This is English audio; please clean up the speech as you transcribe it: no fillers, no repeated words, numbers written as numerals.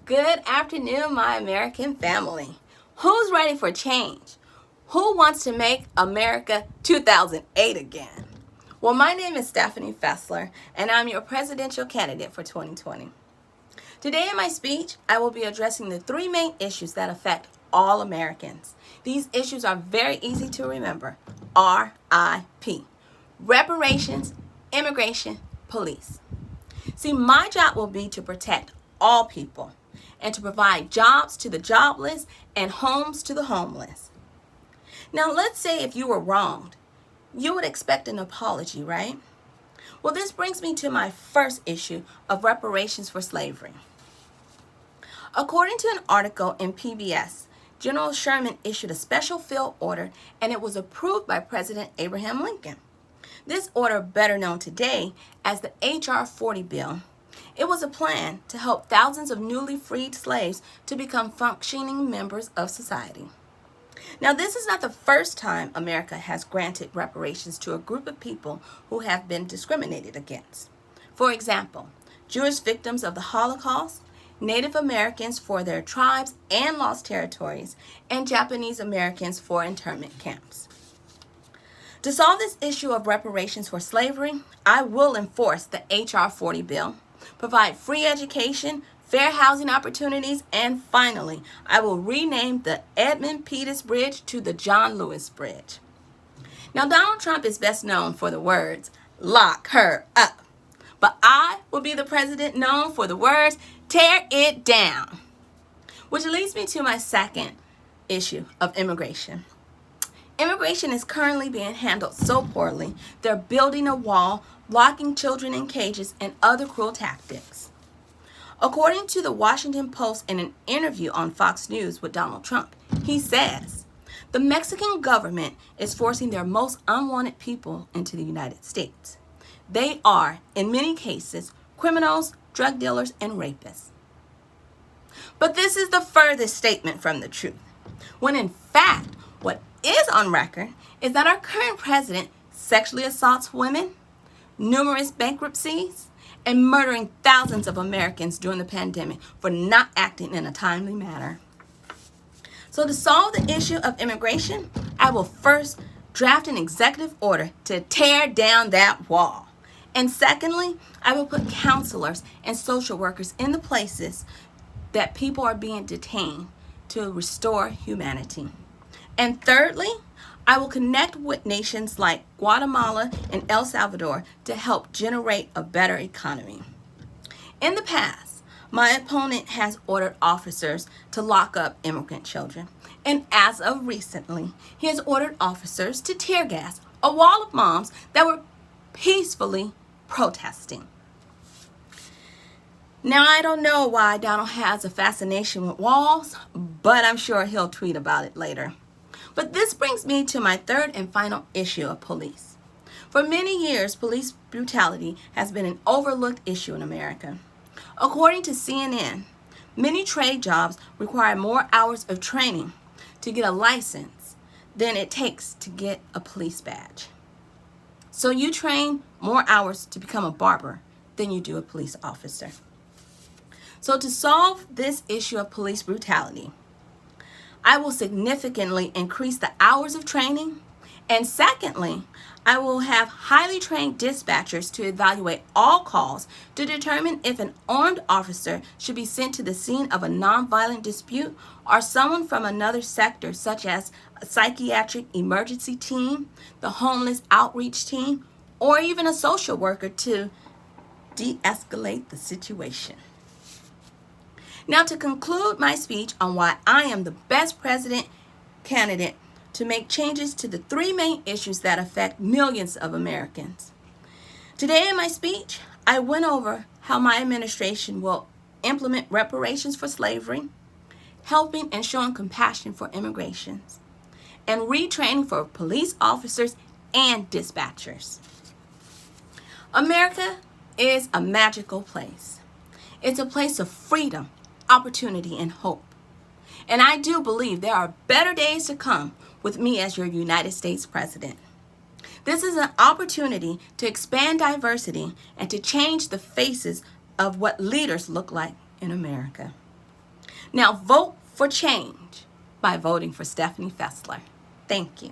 Good afternoon, my American family. Who's ready for change? Who wants to make America 2008 again? Well, my name is Stephanie Fessler, and I'm your presidential candidate for 2020. Today in my speech, I will be addressing the three main issues that affect all Americans. These issues are very easy to remember. RIP. Reparations, immigration, police. See, my job will be to protect all people and to provide jobs to the jobless and homes to the homeless. Now, let's say if you were wronged, you would expect an apology, right? Well, this brings me to my first issue of reparations for slavery. According to an article in PBS, General Sherman issued a special field order and it was approved by President Abraham Lincoln. This order, better known today as the H.R. 40 bill, it was a plan to help thousands of newly freed slaves to become functioning members of society. Now, this is not the first time America has granted reparations to a group of people who have been discriminated against. For example, Jewish victims of the Holocaust, Native Americans for their tribes and lost territories, and Japanese Americans for internment camps. To solve this issue of reparations for slavery, I will enforce the H.R. 40 bill, provide free education, fair housing opportunities, and finally, I will rename the Edmund Pettus Bridge to the John Lewis Bridge. Now, Donald Trump is best known for the words, "Lock her up." But I will be the president known for the words, "Tear it down." Which leads me to my second issue of immigration. Immigration is currently being handled so poorly, they're building a wall, locking children in cages, and other cruel tactics. According to the Washington Post in an interview on Fox News with Donald Trump, he says, the Mexican government is forcing their most unwanted people into the United States. They are, in many cases, criminals, drug dealers, and rapists. But this is the furthest statement from the truth, when in fact, what is on record is that our current president sexually assaults women, numerous bankruptcies, and murdering thousands of Americans during the pandemic for not acting in a timely manner. So to solve the issue of immigration, I will first draft an executive order to tear down that wall. And secondly, I will put counselors and social workers in the places that people are being detained to restore humanity. And thirdly, I will connect with nations like Guatemala and El Salvador to help generate a better economy. In the past, my opponent has ordered officers to lock up immigrant children. And as of recently, he has ordered officers to tear gas a wall of moms that were peacefully protesting. Now, I don't know why Donald has a fascination with walls, but I'm sure he'll tweet about it later. But this brings me to my third and final issue of police. For many years, police brutality has been an overlooked issue in America. According to CNN, many trade jobs require more hours of training to get a license than it takes to get a police badge. So you train more hours to become a barber than you do a police officer. So to solve this issue of police brutality, I will significantly increase the hours of training. And secondly, I will have highly trained dispatchers to evaluate all calls to determine if an armed officer should be sent to the scene of a nonviolent dispute or someone from another sector, such as a psychiatric emergency team, the homeless outreach team, or even a social worker to de-escalate the situation. Now, to conclude my speech on why I am the best president candidate to make changes to the three main issues that affect millions of Americans. Today in my speech, I went over how my administration will implement reparations for slavery, helping and showing compassion for immigrations, and retraining for police officers and dispatchers. America is a magical place. It's a place of freedom, opportunity, and hope. And I do believe there are better days to come with me as your United States president. This is an opportunity to expand diversity and to change the faces of what leaders look like in America. Now vote for change by voting for Stephanie Fessler. Thank you.